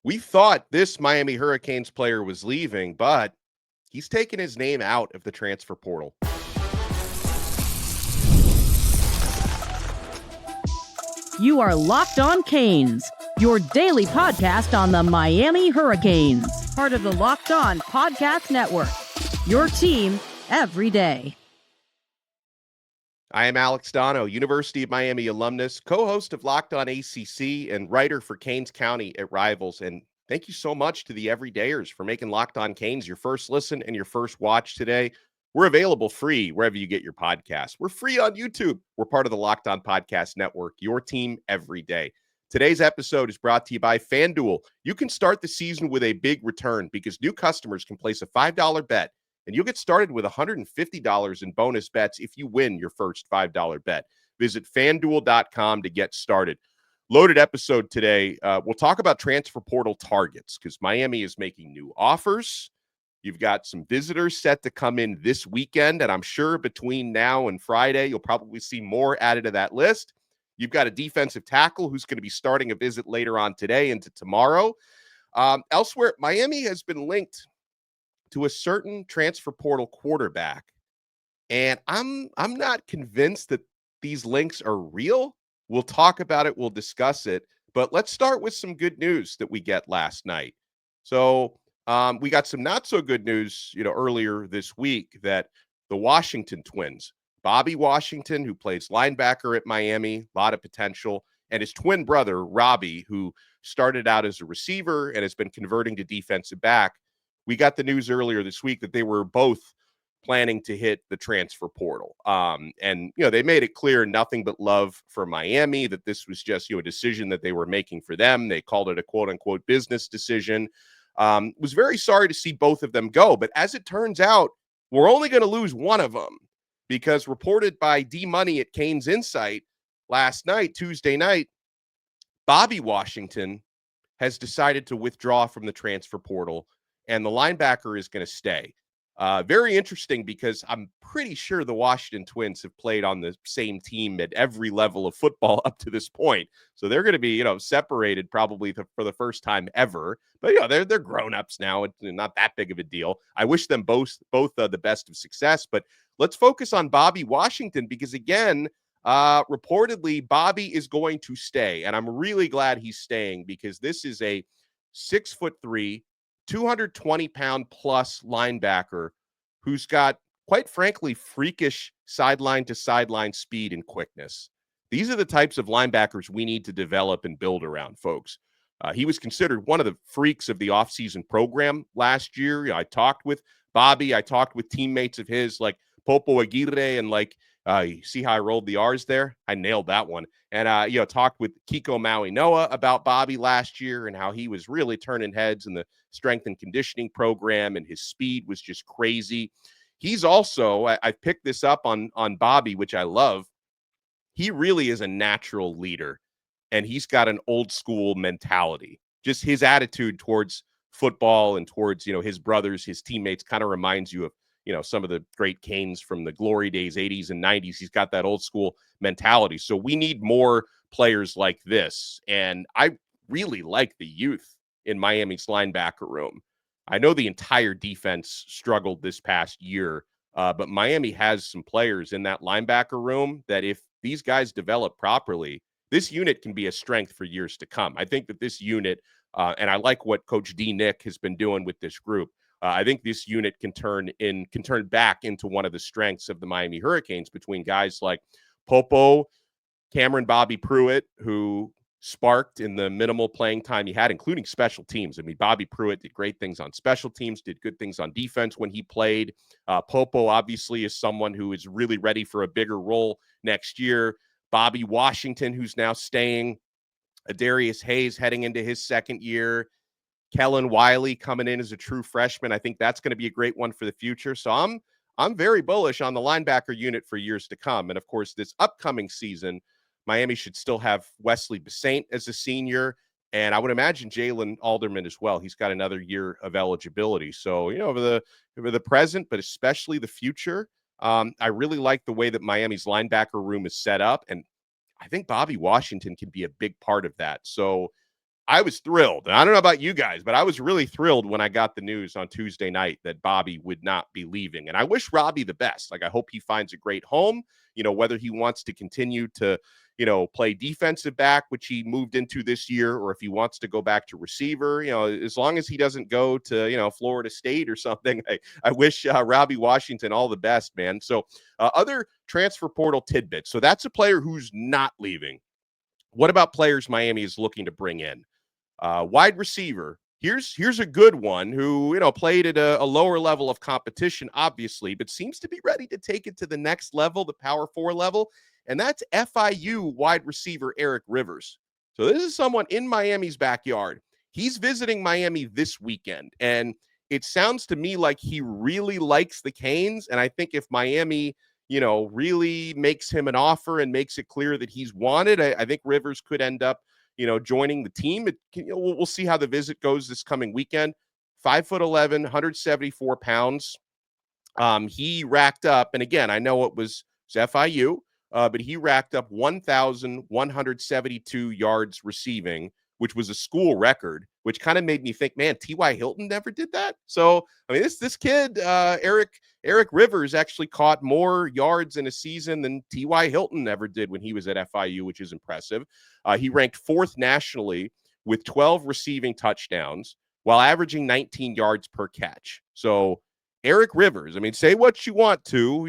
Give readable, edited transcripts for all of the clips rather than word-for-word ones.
We thought this Miami Hurricanes player was leaving, but he's taken his name out of the transfer portal. You are Locked On Canes, your daily podcast on the Miami Hurricanes, part of the Locked On Podcast Network, your team every day. I am Alex Donno, University of Miami alumnus, co-host of Locked On ACC, and writer for Canes County at Rivals. And thank you so much to the everydayers for making Locked On Canes your first listen and your first watch today. We're available free wherever you get your podcasts. We're free on YouTube. We're part of the Locked On Podcast Network, your team every day. Today's episode is brought to you by FanDuel. You can start the season with a big return because new customers can place a $5 bet, and you'll get started with $150 in bonus bets if you win your first $5 bet. Visit FanDuel.com to get started. Loaded episode today. We'll talk about transfer portal targets because Miami is making new offers. You've got some visitors set to come in this weekend, and I'm sure between now and Friday, you'll probably see more added to that list. You've got a defensive tackle who's going to be starting a visit later on today into tomorrow. Elsewhere, Miami has been linked to a certain transfer portal quarterback, and I'm not convinced that these links are real. We'll talk about it. We'll discuss it. But let's start with some good news that we get last night. So we got some not so good news, earlier this week that the Washington twins, Bobby Washington, who plays linebacker at Miami, a lot of potential, and his twin brother, Robbie, who started out as a receiver and has been converting to defensive back. We got the news earlier this week that they were both planning to hit the transfer portal. And they made it clear nothing but love for Miami, that this was just, a decision that they were making for them. They called it a quote unquote business decision. Was very sorry to see both of them go. But as it turns out, we're only going to lose one of them because reported by D-Money at Canes Insight last night, Tuesday night, Bobby Washington has decided to withdraw from the transfer portal, and the linebacker is going to stay. Very interesting because I'm pretty sure the Washington Twins have played on the same team at every level of football up to this point. So they're going to be, separated probably for the first time ever. But, they're grown-ups now. It's not that big of a deal. I wish them both the best of success. But let's focus on Bobby Washington because, again, reportedly, Bobby is going to stay. And I'm really glad he's staying because this is a 6'3", 220-pound plus linebacker who's got, quite frankly, freakish sideline-to-sideline speed and quickness. These are the types of linebackers we need to develop and build around, folks. He was considered one of the freaks of the offseason program last year. I talked with Bobby. I talked with teammates of his like Popo Aguirre and you see how I rolled the R's there? I nailed that one. And, talked with Kiko Maui Noah about Bobby last year and how he was really turning heads in the strength and conditioning program, and his speed was just crazy. He's also, I picked this up on Bobby, which I love. He really is a natural leader, and he's got an old school mentality. Just his attitude towards football and towards, his brothers, his teammates kind of reminds you of, some of the great Canes from the glory days, 80s and 90s. He's got that old school mentality. So we need more players like this. And I really like the youth in Miami's linebacker room. I know the entire defense struggled this past year, but Miami has some players in that linebacker room that if these guys develop properly, this unit can be a strength for years to come. I think that this unit, and I like what Coach D. Nick has been doing with this group, I think this unit can turn back into one of the strengths of the Miami Hurricanes between guys like Popo, Cameron Bobby Pruitt, who sparked in the minimal playing time he had, including special teams. I mean, Bobby Pruitt did great things on special teams, did good things on defense when he played. Popo obviously is someone who is really ready for a bigger role next year. Bobby Washington, who's now staying. Adarius Hayes heading into his second year. Kellen Wiley coming in as a true freshman. I think that's going to be a great one for the future. So I'm very bullish on the linebacker unit for years to come. And of course, this upcoming season, Miami should still have Wesley Basaint as a senior. And I would imagine Jalen Alderman as well. He's got another year of eligibility. So, over the present, but especially the future, I really like the way that Miami's linebacker room is set up. And I think Bobby Washington can be a big part of that. So I was thrilled. I don't know about you guys, but I was really thrilled when I got the news on Tuesday night that Bobby would not be leaving. And I wish Robbie the best. Like, I hope he finds a great home, whether he wants to continue to, play defensive back, which he moved into this year, or if he wants to go back to receiver, as long as he doesn't go to, Florida State or something. I wish Robbie Washington all the best, man. So other transfer portal tidbits. So that's a player who's not leaving. What about players Miami is looking to bring in? Wide receiver. Here's a good one who, played at a lower level of competition, obviously, but seems to be ready to take it to the next level, the Power 4 level, and that's FIU wide receiver Eric Rivers. So this is someone in Miami's backyard. He's visiting Miami this weekend, and it sounds to me like he really likes the Canes, and I think if Miami, really makes him an offer and makes it clear that he's wanted, I think Rivers could end up joining the team. We'll see how the visit goes this coming weekend. 5'11", 174 pounds. He racked up, and again, I know it was FIU, but he racked up 1,172 yards receiving, which was a school record, which kind of made me think, man, T.Y. Hilton never did that. So, I mean, this kid, Eric Rivers, actually caught more yards in a season than T.Y. Hilton ever did when he was at FIU, which is impressive. He ranked 4th nationally with 12 receiving touchdowns while averaging 19 yards per catch. So Eric Rivers, I mean, say what you want to,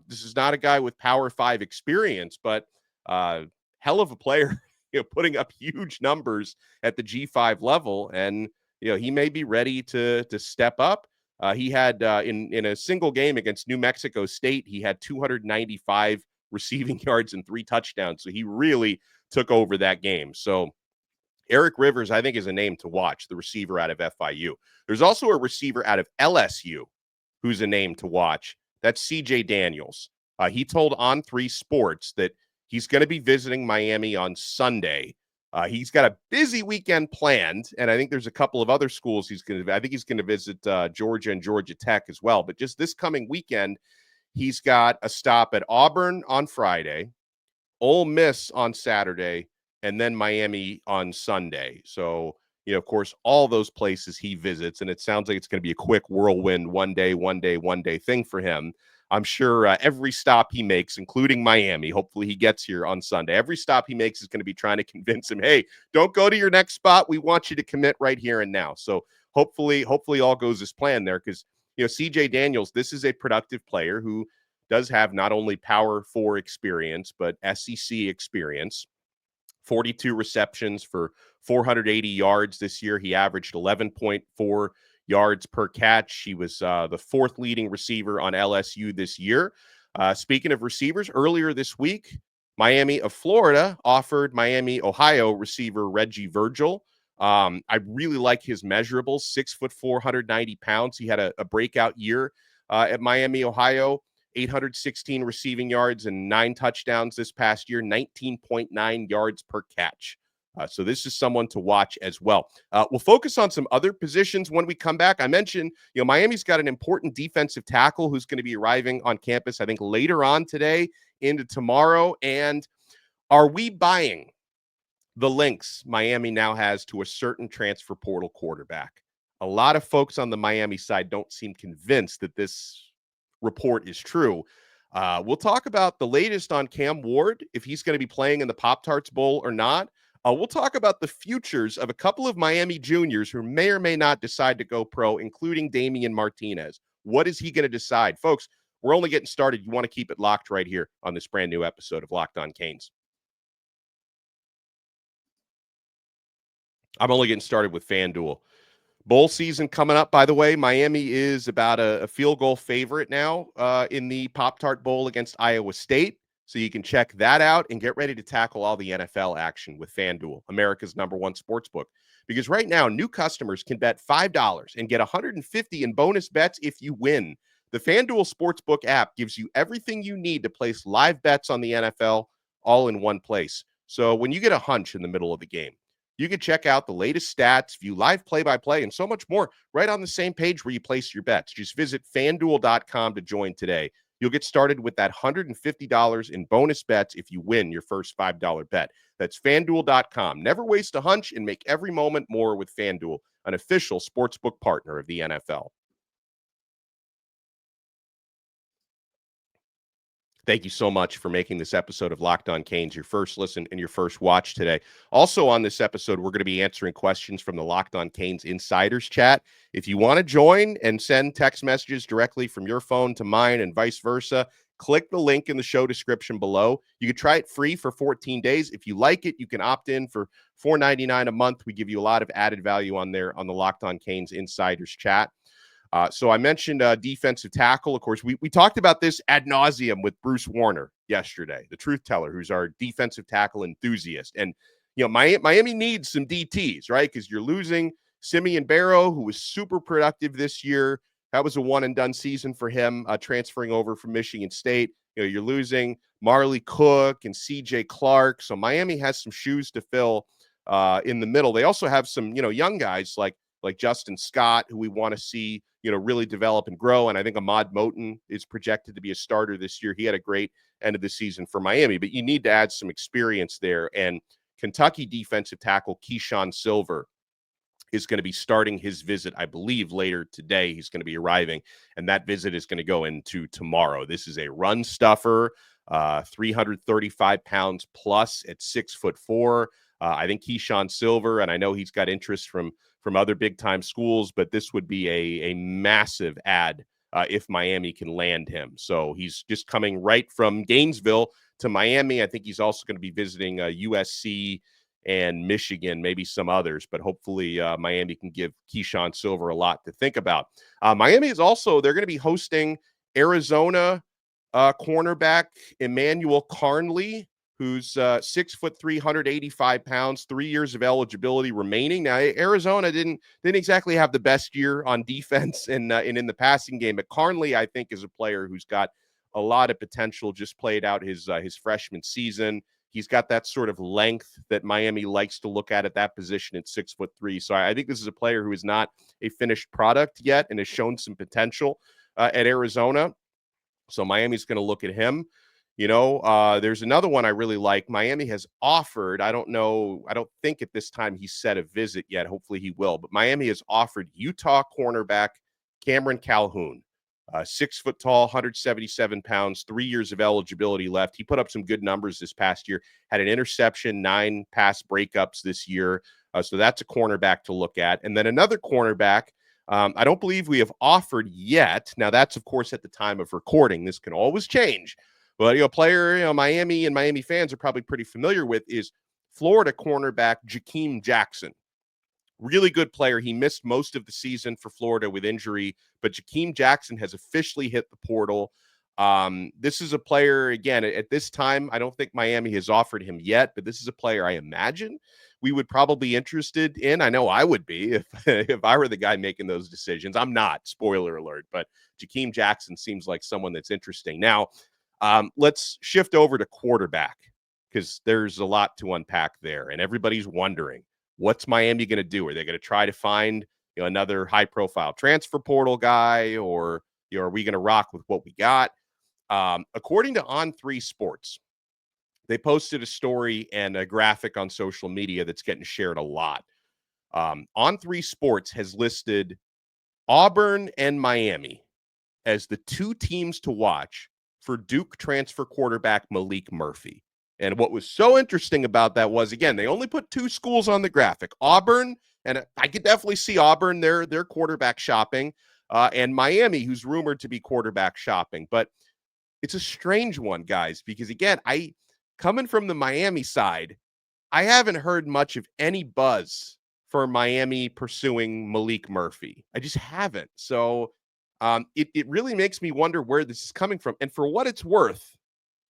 this is not a guy with Power 5 experience, but hell of a player, putting up huge numbers at the G5 level. And, he may be ready to step up. He had in a single game against New Mexico State, he had 295 receiving yards and 3 touchdowns. So he really took over that game. So Eric Rivers, I think, is a name to watch, the receiver out of FIU. There's also a receiver out of LSU who's a name to watch. That's C.J. Daniels. He told On3 Sports that he's going to be visiting Miami on Sunday. He's got a busy weekend planned, and I think there's a couple of other schools he's going to visit Georgia and Georgia Tech as well. But just this coming weekend, he's got a stop at Auburn on Friday, Ole Miss on Saturday, and then Miami on Sunday. So, of course, all those places he visits, and it sounds like it's going to be a quick whirlwind one day thing for him. I'm sure every stop he makes, including Miami, hopefully he gets here on Sunday. Every stop he makes is going to be trying to convince him, hey, don't go to your next spot. We want you to commit right here and now. So hopefully all goes as planned there because, C.J. Daniels, this is a productive player who does have not only Power 4 experience, but SEC experience. 42 receptions for 480 yards this year. He averaged 11.4 yards per catch. He was the 4th leading receiver on LSU this year. Speaking of receivers, earlier this week, Miami of Florida offered Miami, Ohio receiver Reggie Virgil. I really like his measurables, 6'4", 190 pounds. He had a breakout year at Miami, Ohio. 816 receiving yards and 9 touchdowns this past year, 19.9 yards per catch. So this is someone to watch as well. We'll focus on some other positions when we come back. I mentioned, Miami's got an important defensive tackle who's going to be arriving on campus, I think, later on today into tomorrow. And are we buying the links Miami now has to a certain transfer portal quarterback? A lot of folks on the Miami side don't seem convinced that this report is true. We'll talk about the latest on Cam Ward, if he's going to be playing in the Pop-Tarts Bowl or not. We'll talk about the futures of a couple of Miami juniors who may or may not decide to go pro, including Damien Martinez. What is he going to decide? Folks, we're only getting started. You want to keep it locked right here on this brand new episode of Locked On Canes. I'm only getting started with FanDuel. Bowl season coming up, by the way. Miami is about a field goal favorite now in the Pop-Tart Bowl against Iowa State. So you can check that out and get ready to tackle all the NFL action with FanDuel, America's #1 sportsbook. Because right now, new customers can bet $5 and get $150 in bonus bets if you win. The FanDuel Sportsbook app gives you everything you need to place live bets on the NFL all in one place. So when you get a hunch in the middle of the game, you can check out the latest stats, view live play-by-play, and so much more right on the same page where you place your bets. Just visit FanDuel.com to join today. You'll get started with that $150 in bonus bets if you win your first $5 bet. That's FanDuel.com. Never waste a hunch and make every moment more with FanDuel, an official sportsbook partner of the NFL. Thank you so much for making this episode of Locked On Canes your first listen and your first watch today. Also on this episode, we're going to be answering questions from the Locked On Canes Insiders chat. If you want to join and send text messages directly from your phone to mine and vice versa, click the link in the show description below. You can try it free for 14 days. If you like it, you can opt in for $4.99 a month. We give you a lot of added value on there on the Locked On Canes Insiders chat. So I mentioned defensive tackle. Of course, we talked about this ad nauseum with Bruce Warner yesterday, the truth teller, who's our defensive tackle enthusiast. And, Miami needs some DTs, right? Because you're losing Simeon Barrow, who was super productive this year. That was a one-and-done season for him, transferring over from Michigan State. You're losing Marley Cook and C.J. Clark. So Miami has some shoes to fill in the middle. They also have some, young guys like Justin Scott, who we want to see, really develop and grow. And I think Ahmad Moten is projected to be a starter this year. He had a great end of the season for Miami, but you need to add some experience there. And Kentucky defensive tackle Keyshawn Silver is going to be starting his visit, I believe, later today. He's going to be arriving, and that visit is going to go into tomorrow. This is a run stuffer, 335 pounds plus at 6'4". I think Keyshawn Silver, and I know he's got interest from other big-time schools, but this would be a massive add if Miami can land him. So he's just coming right from Gainesville to Miami. I think he's also going to be visiting USC and Michigan, maybe some others, but hopefully Miami can give Keyshawn Silver a lot to think about. Miami is also, they're going to be hosting Arizona cornerback Emmanuel Carnley, who's 6'3", 185 pounds, 3 years of eligibility remaining. Now, Arizona didn't exactly have the best year on defense and in the passing game, but Carnley, I think, is a player who's got a lot of potential. Just played out his freshman season. He's got that sort of length that Miami likes to look at that position at 6'3". So I think this is a player who is not a finished product yet and has shown some potential at Arizona. So Miami's going to look at him. There's another one I really like. Miami has offered, I don't think at this time he's set a visit yet. Hopefully he will. But Miami has offered Utah cornerback Cameron Calhoun, 6 foot tall, 177 pounds, 3 years of eligibility left. He put up some good numbers this past year, had an interception, 9 pass breakups this year. So that's a cornerback to look at. And then another cornerback, I don't believe we have offered yet. Now, that's, of course, at the time of recording. This can always change. But a player, Miami and Miami fans are probably pretty familiar with is Florida cornerback Jakeem Jackson. Really good player. He missed most of the season for Florida with injury, but Jakeem Jackson has officially hit the portal. This is a player, again, at this time, I don't think Miami has offered him yet, but this is a player I imagine we would probably be interested in. I know I would be if I were the guy making those decisions. I'm not, spoiler alert, but Jakeem Jackson seems like someone that's interesting. Now, let's shift over to quarterback because there's a lot to unpack there. And everybody's wondering, what's Miami going to do? Are they going to try to find another high-profile transfer portal guy, or are we going to rock with what we got? According to On3 Sports, they posted a story and a graphic on social media that's getting shared a lot. On3 Sports has listed Auburn and Miami as the two teams to watch for Duke transfer quarterback Malik Murphy. And what was so interesting about that was, again, they only put 2 schools on the graphic, Auburn, and I could definitely see Auburn, their quarterback shopping, and Miami, who's rumored to be quarterback shopping. But it's a strange one, guys, because, again, coming from the Miami side, I haven't heard much of any buzz for Miami pursuing Malik Murphy. I just haven't. So it really makes me wonder where this is coming from. And for what it's worth,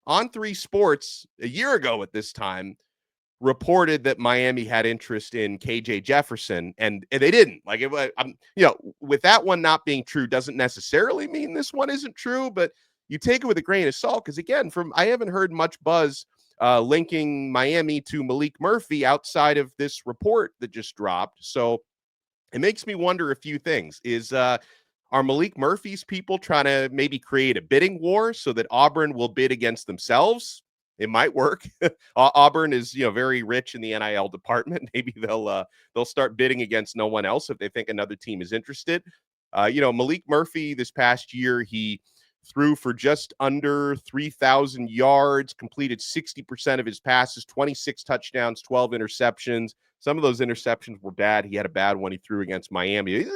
On3 Sports a year ago at this time reported that Miami had interest in KJ Jefferson, and they didn't. Like, with that one not being true doesn't necessarily mean this one isn't true, but you take it with a grain of salt because, again, I haven't heard much buzz linking Miami to Malik Murphy outside of this report that just dropped. So it makes me wonder a few things. Is Are Malik Murphy's people trying to maybe create a bidding war so that Auburn will bid against themselves? It might work. Auburn is, very rich in the NIL department. Maybe they'll start bidding against no one else if they think another team is interested. Malik Murphy this past year, he threw for just under 3,000 yards, completed 60% of his passes, 26 touchdowns, 12 interceptions. Some of those interceptions were bad. He had a bad one he threw against Miami.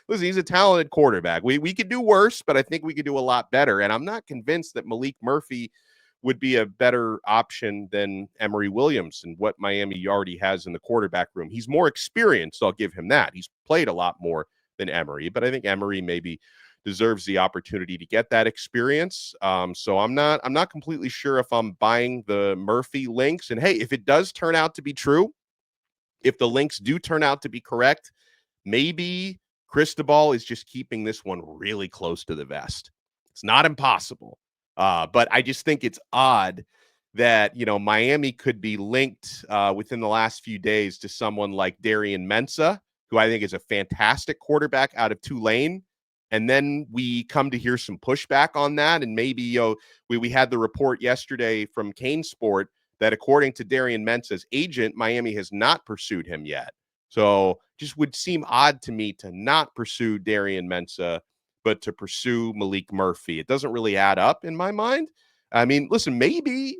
He's a talented quarterback. We could do worse, but I think we could do a lot better. And I'm not convinced that Malik Murphy would be a better option than Emory Williams and what Miami already has in the quarterback room. He's more experienced. I'll give him that. He's played a lot more than Emory, but I think Emory maybe deserves the opportunity to get that experience. So I'm not completely sure if I'm buying the Murphy links. And hey, if it does turn out to be true, if the links do turn out to be correct, maybe Cristobal is just keeping this one really close to the vest. It's not impossible. But I just think it's odd that, Miami could be linked within the last few days to someone like Darian Mensah, who I think is a fantastic quarterback out of Tulane. And then we come to hear some pushback on that. And maybe, we had the report yesterday from Kane Sport that according to Darian Mensah's agent, Miami has not pursued him yet. So just would seem odd to me to not pursue Darian Mensah, but to pursue Malik Murphy. It doesn't really add up in my mind. I mean, listen, maybe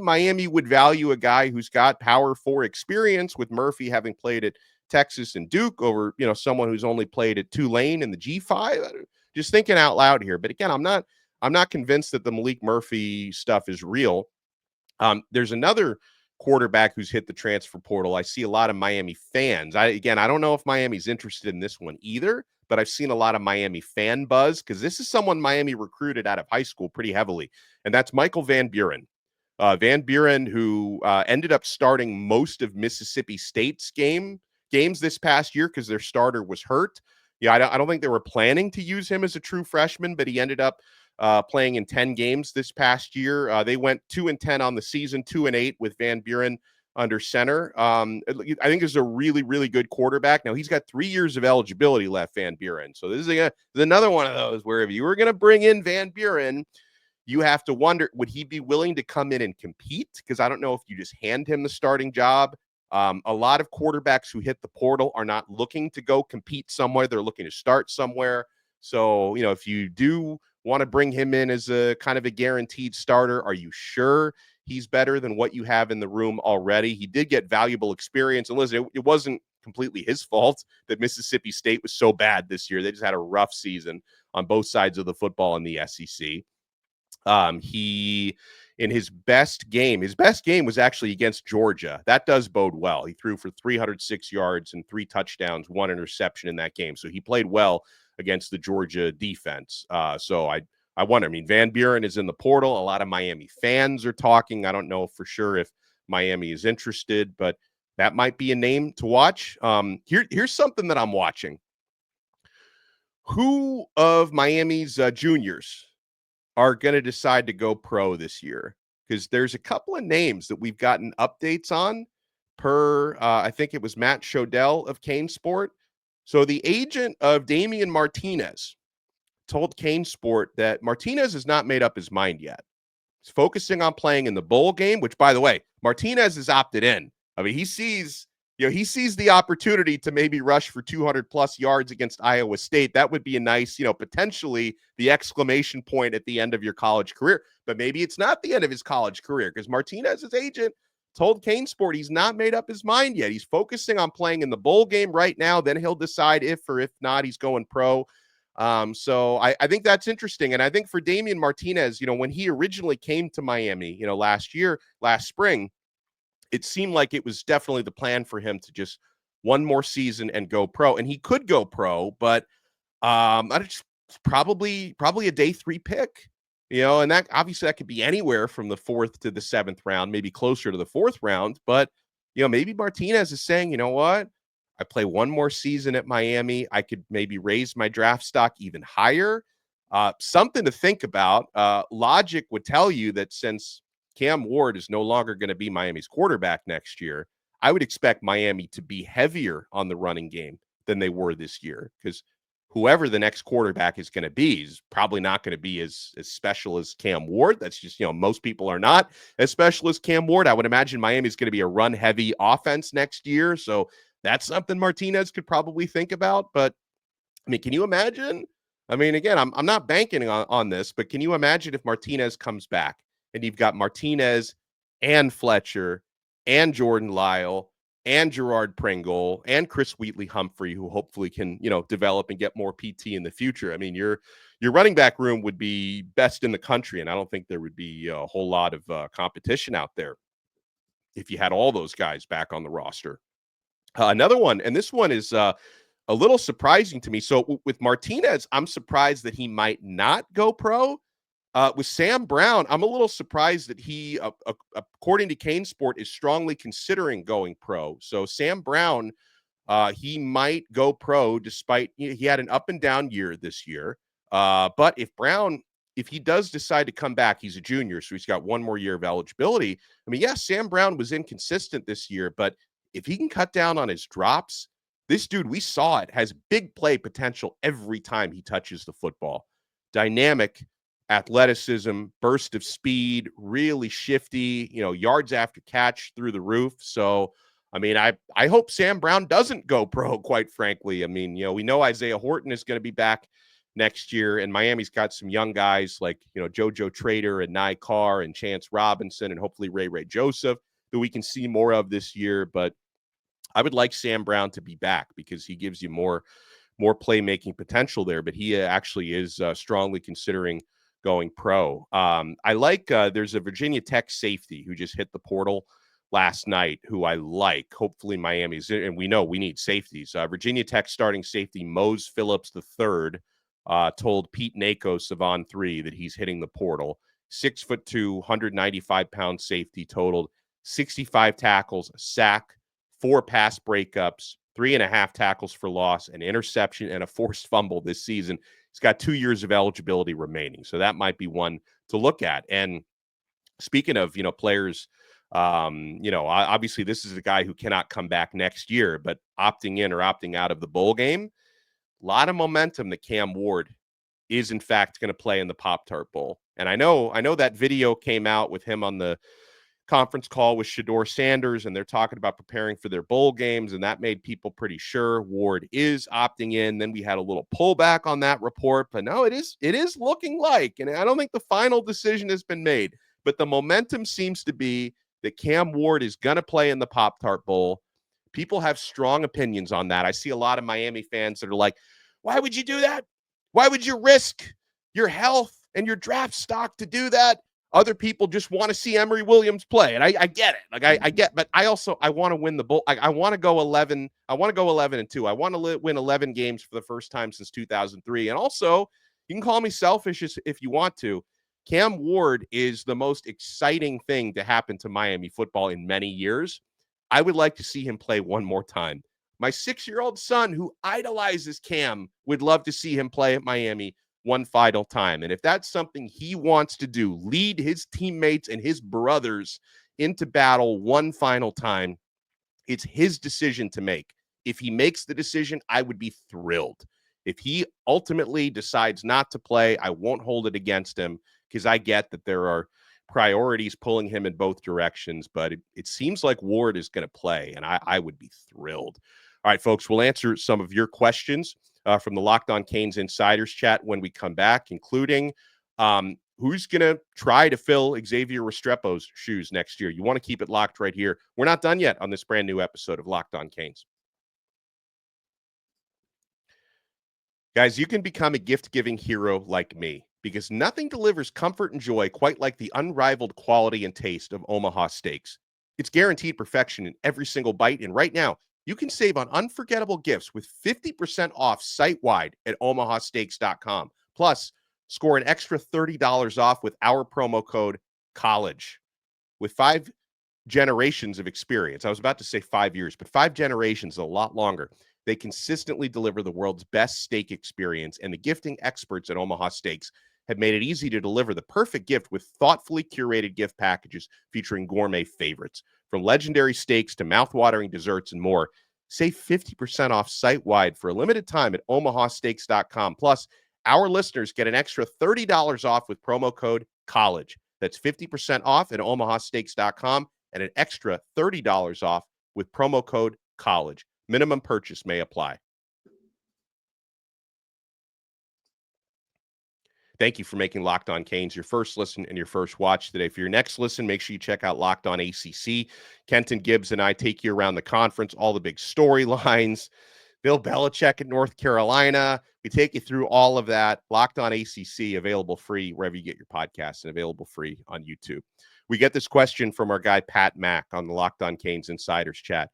Miami would value a guy who's got Power 4 experience, with Murphy having played at Texas and Duke over, someone who's only played at Tulane in the G5. Just thinking out loud here. But again, I'm not convinced that the Malik Murphy stuff is real. There's another quarterback who's hit the transfer portal. I see a lot of Miami fans. I don't know if Miami's interested in this one either, but I've seen a lot of Miami fan buzz because this is someone Miami recruited out of high school pretty heavily, and that's Michael Van Buren. Van Buren, who ended up starting most of Mississippi State's games this past year because their starter was hurt. Yeah, I don't think they were planning to use him as a true freshman, but he ended up playing in 10 games this past year. They went 2-10 on the season, 2-8 with Van Buren under center. I think this is a really, really good quarterback. Now, he's got 3 years of eligibility left, Van Buren. So this is another one of those where if you were going to bring in Van Buren, you have to wonder, would he be willing to come in and compete? Because I don't know if you just hand him the starting job. A lot of quarterbacks who hit the portal are not looking to go compete somewhere. They're looking to start somewhere. So, if you do want to bring him in as a kind of a guaranteed starter, are you sure he's better than what you have in the room already? He did get valuable experience. And listen, it wasn't completely his fault that Mississippi State was so bad this year. They just had a rough season on both sides of the football in the SEC. He, in his best game was actually against Georgia. That does bode well. He threw for 306 yards and 3 touchdowns, 1 interception in that game. So he played well against the Georgia defense. So I wonder, Van Buren is in the portal. A lot of Miami fans are talking. I don't know for sure if Miami is interested, but that might be a name to watch. Here's something that I'm watching. Who of Miami's juniors are going to decide to go pro this year? Because there's a couple of names that we've gotten updates on per, I think it was Matt Shodell of Kane Sport. So the agent of Damien Martinez told Kane Sport that Martinez has not made up his mind yet. He's focusing on playing in the bowl game, which, by the way, Martinez has opted in. He sees the opportunity to maybe rush for 200 plus yards against Iowa State. That would be a nice, potentially the exclamation point at the end of your college career. But maybe it's not the end of his college career because Martinez's agent told Kane Sport he's not made up his mind yet. He's focusing on playing in the bowl game right now. Then he'll decide if or if not he's going pro. So I think that's interesting. And I think for Damien Martinez, when he originally came to Miami, last spring, it seemed like it was definitely the plan for him to just one more season and go pro. And he could go pro, but probably a day 3 pick, and that obviously that could be anywhere from the 4th to the 7th round, maybe closer to the 4th round. But, maybe Martinez is saying, you know what? I play one more season at Miami. I could maybe raise my draft stock even higher. Something to think about. Logic would tell you that since Cam Ward is no longer going to be Miami's quarterback next year, I would expect Miami to be heavier on the running game than they were this year. Because whoever the next quarterback is going to be is probably not going to be as special as Cam Ward. That's just, most people are not as special as Cam Ward. I would imagine Miami's going to be a run-heavy offense next year, so that's something Martinez could probably think about. But, I mean, can you imagine? I mean, again, I'm not banking on this, but can you imagine if Martinez comes back and you've got Martinez and Fletcher and Jordan Lyle and Gerard Pringle and Chris Wheatley-Humphrey, who hopefully can, develop and get more PT in the future? I mean, your running back room would be best in the country, and I don't think there would be a whole lot of competition out there if you had all those guys back on the roster. Another one, and this one is a little surprising to me. So with Martinez, I'm surprised that he might not go pro. With Sam Brown, I'm a little surprised that he, according to Kane Sport, is strongly considering going pro. So Sam Brown, he might go pro despite he had an up and down year this year. But if he does decide to come back, he's a junior, so he's got one more year of eligibility. I mean, yes, Sam Brown was inconsistent this year, but if he can cut down on his drops, this dude, we saw it, has big play potential every time he touches the football. Dynamic athleticism, burst of speed, really shifty, yards after catch through the roof. So, I mean, I hope Sam Brown doesn't go pro, quite frankly. I mean, we know Isaiah Horton is going to be back next year, and Miami's got some young guys like, JoJo Trader and Nye Carr and Chance Robinson and hopefully Ray Joseph that we can see more of this year. But I would like Sam Brown to be back because he gives you more playmaking potential there. But he actually is strongly considering going pro. I like there's a Virginia Tech safety who just hit the portal last night who I like. Hopefully Miami's, and we know we need safeties. Virginia Tech starting safety Mose Phillips III told Pete Nakos of On3 that he's hitting the portal. 6'2", 195-pound safety, totaled 65 tackles, a sack, 4 pass breakups, 3.5 tackles for loss, an interception, and a forced fumble this season. He's got 2 years of eligibility remaining, so that might be one to look at. And speaking of, players, obviously this is a guy who cannot come back next year, but opting in or opting out of the bowl game, a lot of momentum that Cam Ward is in fact going to play in the Pop-Tart Bowl. And I know that video came out with him on the conference call with Shedeur Sanders, and they're talking about preparing for their bowl games, and that made people pretty sure Ward is opting in. Then we had a little pullback on that report, but no, it is looking like, and I don't think the final decision has been made, but the momentum seems to be that Cam Ward is going to play in the Pop-Tart Bowl. People have strong opinions on that. I see a lot of Miami fans that are like, why would you do that? Why would you risk your health and your draft stock to do that? Other people just want to see Emory Williams play. And I get it. I get, but I want to win the bowl. I want to go 11. I want to go 11-2. I want to win 11 games for the first time since 2003. And also, you can call me selfish if you want to. Cam Ward is the most exciting thing to happen to Miami football in many years. I would like to see him play one more time. My 6-year-old son, who idolizes Cam, would love to see him play at Miami one final time. And if that's something he wants to do, lead his teammates and his brothers into battle one final time, it's his decision to make. If he makes the decision, I would be thrilled. If he ultimately decides not to play, I won't hold it against him because I get that there are priorities pulling him in both directions, but it seems like Ward is going to play, and I would be thrilled. All right, folks, we'll answer some of your questions from the Locked On Canes Insiders chat when we come back, including who's going to try to fill Xavier Restrepo's shoes next year. You want to keep it locked right here. We're not done yet on this brand new episode of Locked On Canes. Guys, you can become a gift-giving hero like me because nothing delivers comfort and joy quite like the unrivaled quality and taste of Omaha Steaks. It's guaranteed perfection in every single bite, and right now, you can save on unforgettable gifts with 50% off site-wide at omahasteaks.com. Plus, score an extra $30 off with our promo code COLLEGE. With 5 generations of experience, I was about to say 5 years, but 5 generations is a lot longer. They consistently deliver the world's best steak experience, and the gifting experts at Omaha Steaks have made it easy to deliver the perfect gift with thoughtfully curated gift packages featuring gourmet favorites. From legendary steaks to mouthwatering desserts and more, Save 50% off site-wide for a limited time at omahasteaks.com. Plus, our listeners get an extra $30 off with promo code COLLEGE. That's 50% off at omahasteaks.com and an extra $30 off with promo code COLLEGE. Minimum purchase may apply. Thank you for making Locked On Canes your first listen and your first watch today. For your next listen, make sure you check out Locked On ACC. Kenton Gibbs and I take you around the conference, all the big storylines. Bill Belichick at North Carolina. We take you through all of that. Locked On ACC, available free wherever you get your podcasts and available free on YouTube. We get this question from our guy Pat Mack on the Locked On Canes Insiders chat.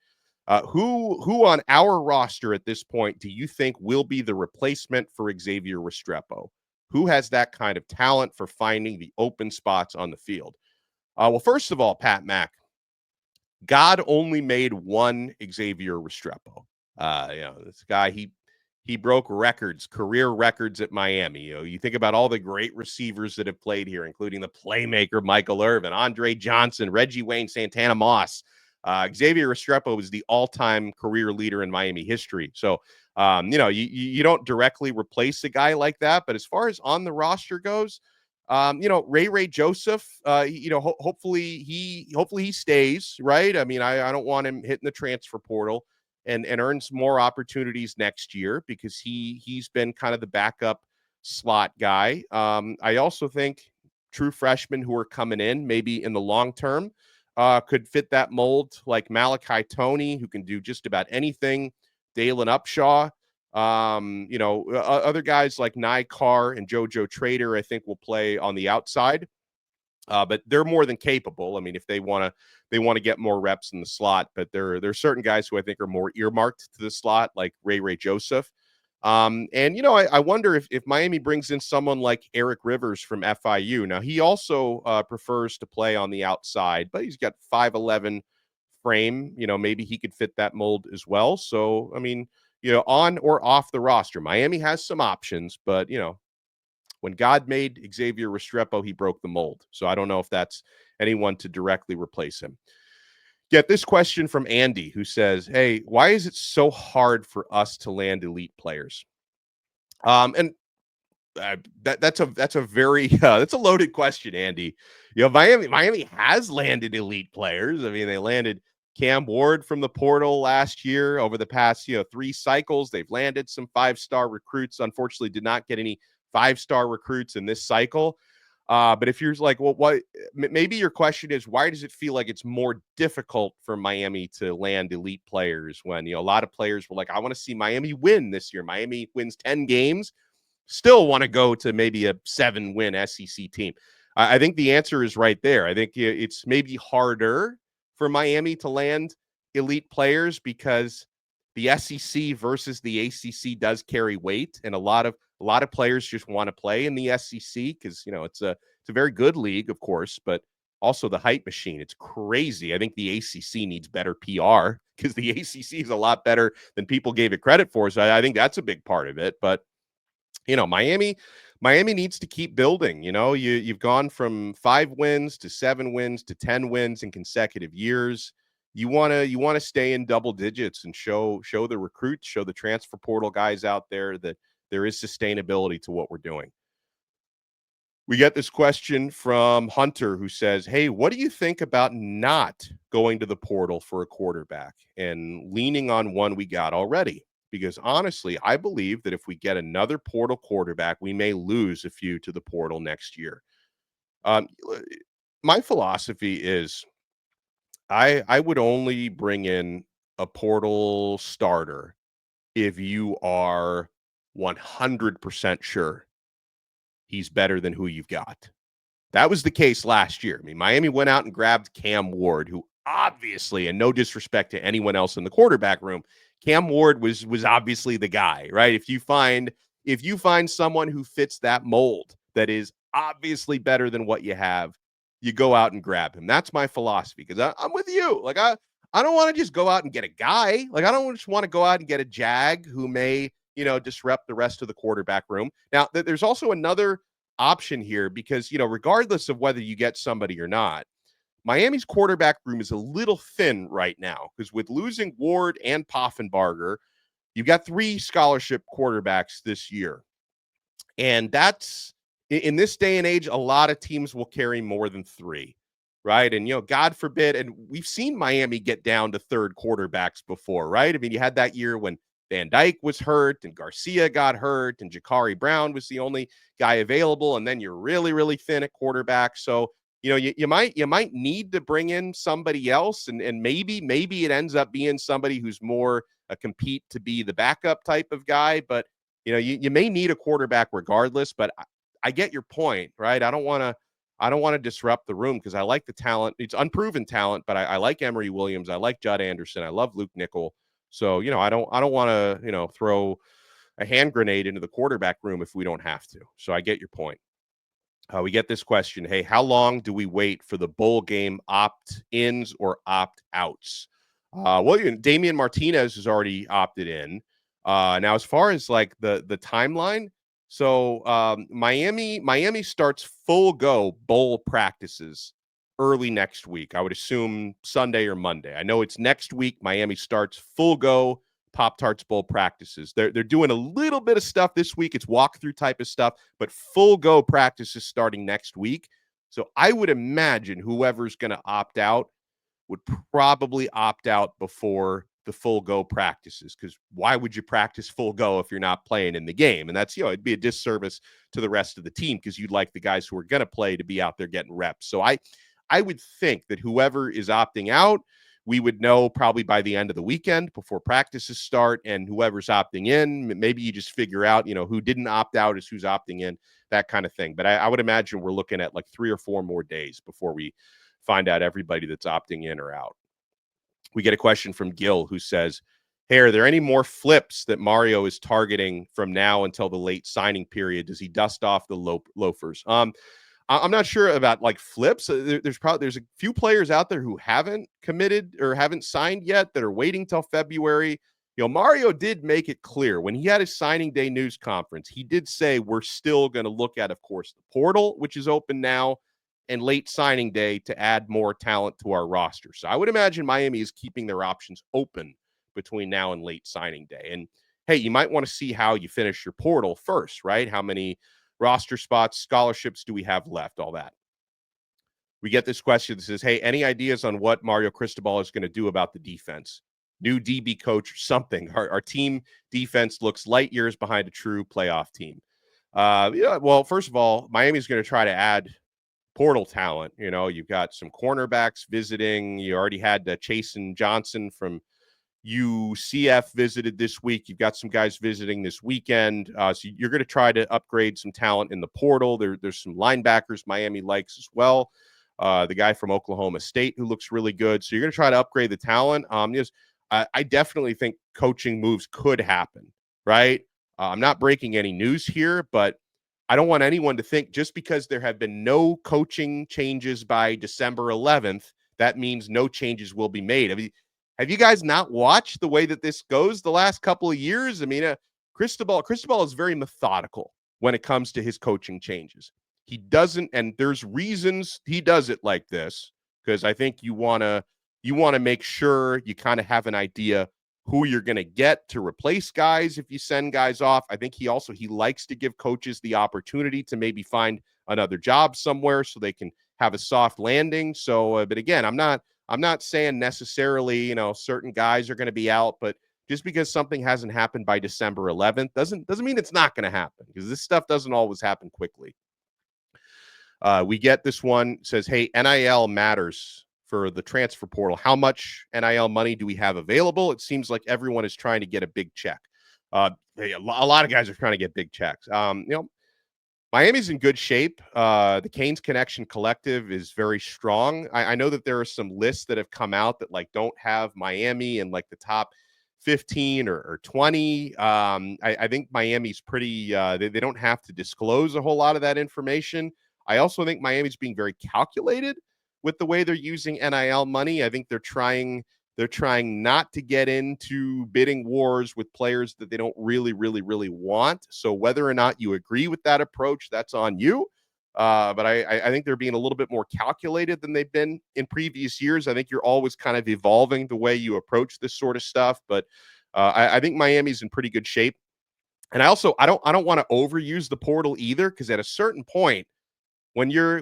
Who on our roster at this point do you think will be the replacement for Xavier Restrepo? Who has that kind of talent for finding the open spots on the field? Well, first of all, Pat Mack, God only made one Xavier Restrepo. This guy, he broke records, career records at Miami. You think about all the great receivers that have played here, including the playmaker Michael Irvin, Andre Johnson, Reggie Wayne, Santana Moss. Xavier Restrepo is the all-time career leader in Miami history. So, you don't directly replace a guy like that. But as far as on the roster goes, Ray Joseph, hopefully he stays, right? I mean, I don't want him hitting the transfer portal and earns more opportunities next year because he's been kind of the backup slot guy. I also think true freshmen who are coming in, maybe in the long term, could fit that mold, like Malachi Toney, who can do just about anything. Dalen Upshaw, other guys like Nye Carr and JoJo Trader, I think will play on the outside, but they're more than capable. I mean, if they want to get more reps in the slot, but there are certain guys who I think are more earmarked to the slot, like Ray Joseph. I wonder if Miami brings in someone like Eric Rivers from FIU. Now, he also prefers to play on the outside, but he's got 5'11" frame. Maybe he could fit that mold as well. So, I mean, on or off the roster, Miami has some options, but, when God made Xavier Restrepo, he broke the mold. So I don't know if that's anyone to directly replace him. Get this question from Andy, who says, hey, why is it so hard for us to land elite players? That's a very that's a loaded question, Andy. Miami has landed elite players. I mean, they landed Cam Ward from the portal last year. Over the past 3 cycles, they've landed some 5-star recruits. Unfortunately, did not get any 5-star recruits in this cycle. But if you're like, well, what? Maybe your question is, why does it feel like it's more difficult for Miami to land elite players when a lot of players were like, I want to see Miami win this year. Miami wins 10 games. Still want to go to maybe a 7-win SEC team. I think the answer is right there. I think it's maybe harder for Miami to land elite players because the SEC versus the ACC does carry weight, and a lot of players just want to play in the SEC because it's a very good league, of course, but also the hype machine. It's crazy. I think the ACC needs better PR because the ACC is a lot better than people gave it credit for. So I think that's a big part of it. But Miami needs to keep building. You've gone from 5 wins to 7 wins to 10 wins in consecutive years. You want to stay in double digits and show the recruits, show the transfer portal guys out there that there is sustainability to what we're doing. We get this question from Hunter, who says, hey, what do you think about not going to the portal for a quarterback and leaning on one we got already? Because honestly, I believe that if we get another portal quarterback, we may lose a few to the portal next year. My philosophy is I would only bring in a portal starter if you are 100% sure he's better than who you've got. That was the case last year. I mean, Miami went out and grabbed Cam Ward, who obviously, and no disrespect to anyone else in the quarterback room, Cam Ward was obviously the guy, right? If you find someone who fits that mold that is obviously better than what you have, you go out and grab him. That's my philosophy, because I'm with you. Like, I don't want to just go out and get a guy. Like, I don't just want to go out and get a jag who may, disrupt the rest of the quarterback room. Now, there's also another option here because, regardless of whether you get somebody or not, Miami's quarterback room is a little thin right now because with losing Ward and Poffenbarger, you've got 3 scholarship quarterbacks this year. And that's in this day and age, a lot of teams will carry more than 3, right? And, God forbid, and we've seen Miami get down to third quarterbacks before, right? I mean, you had that year when Van Dyke was hurt and Garcia got hurt and Jakari Brown was the only guy available. And then you're really, really thin at quarterback. So, you might need to bring in somebody else, and maybe it ends up being somebody who's more a compete to be the backup type of guy. But you may need a quarterback regardless. But I get your point, right? I don't want to disrupt the room because I like the talent. It's unproven talent, but I like Emory Williams. I like Judd Anderson. I love Luke Nickel. So I don't want to throw a hand grenade into the quarterback room if we don't have to. So I get your point. We get this question. Hey, how long do we wait for the bowl game opt-ins or opt-outs? Damien Martinez has already opted in. Now, as far as like the timeline, so Miami starts full go bowl practices early next week. I would assume Sunday or Monday. I know it's next week. Miami starts full go Pop-Tarts Bowl practices. They're doing a little bit of stuff this week. It's walkthrough type of stuff, but full go practices starting next week. So I would imagine whoever's going to opt out would probably opt out before the full go practices, because why would you practice full go if you're not playing in the game? And that's, it'd be a disservice to the rest of the team because you'd like the guys who are going to play to be out there getting reps. So I would think that whoever is opting out, we would know probably by the end of the weekend before practices start, and whoever's opting in, maybe you just figure out, who didn't opt out is who's opting in, that kind of thing. But I would imagine we're looking at like 3 or 4 more days before we find out everybody that's opting in or out. We get a question from Gil who says, hey, are there any more flips that Mario is targeting from now until the late signing period? Does he dust off the loafers? I'm not sure about like flips. There's a few players out there who haven't committed or haven't signed yet that are waiting till February. Mario did make it clear when he had his signing day news conference. He did say we're still going to look at, of course, the portal, which is open now, and late signing day to add more talent to our roster. So I would imagine Miami is keeping their options open between now and late signing day. And hey, you might want to see how you finish your portal first, right? How many roster spots, scholarships do we have left? All that. We get this question that says, hey, any ideas on what Mario Cristobal is going to do about the defense? New DB coach or something. Our team defense looks light years behind a true playoff team. Well, first of all, Miami's going to try to add portal talent. You've got some cornerbacks visiting. You already had Chasen Johnson from UCF visited this week. You've got some guys visiting this weekend. So you're going to try to upgrade some talent in the portal. There's some linebackers Miami likes as well. The guy from Oklahoma State who looks really good. So you're going to try to upgrade the talent. I definitely think coaching moves could happen, right? I'm not breaking any news here, but I don't want anyone to think just because there have been no coaching changes by December 11th, that means no changes will be made. I mean, have you guys not watched the way that this goes the last couple of years? I mean, Cristobal is very methodical when it comes to his coaching changes. He doesn't, and there's reasons he does it like this, because I think you want to make sure you kind of have an idea who you're going to get to replace guys if you send guys off. I think he likes to give coaches the opportunity to maybe find another job somewhere so they can have a soft landing. So, but again, I'm not saying necessarily, certain guys are going to be out, but just because something hasn't happened by December 11th doesn't mean it's not going to happen, because this stuff doesn't always happen quickly. We get this one, says, hey, NIL matters for the transfer portal. How much NIL money do we have available? It seems like everyone is trying to get a big check. A lot of guys are trying to get big checks. Miami's in good shape. The Canes Connection Collective is very strong. I know that there are some lists that have come out that like don't have Miami in like the top 15 or 20. I think Miami's pretty, they don't have to disclose a whole lot of that information. I also think Miami's being very calculated with the way they're using NIL money. I think they're trying not to get into bidding wars with players that they don't really want. So whether or not you agree with that approach, that's on you. But I think they're being a little bit more calculated than they've been in previous years. I think you're always kind of evolving the way you approach this sort of stuff. But I think Miami's in pretty good shape. And I don't want to overuse the portal either, because at a certain point, when you're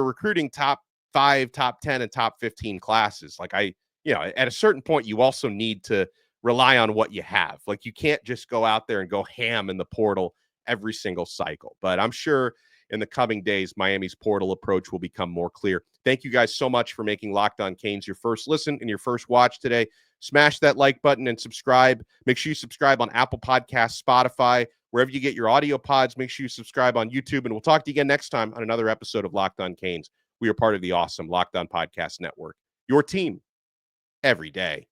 recruiting top 5, top 10, and top 15 classes, like at a certain point, you also need to rely on what you have. Like, you can't just go out there and go ham in the portal every single cycle. But I'm sure in the coming days, Miami's portal approach will become more clear. Thank you guys so much for making Locked On Canes your first listen and your first watch today. Smash that like button and subscribe. Make sure you subscribe on Apple Podcasts, Spotify, wherever you get your audio pods. Make sure you subscribe on YouTube, and we'll talk to you again next time on another episode of Locked On Canes. We are part of the awesome Locked On Podcast Network, your team every day.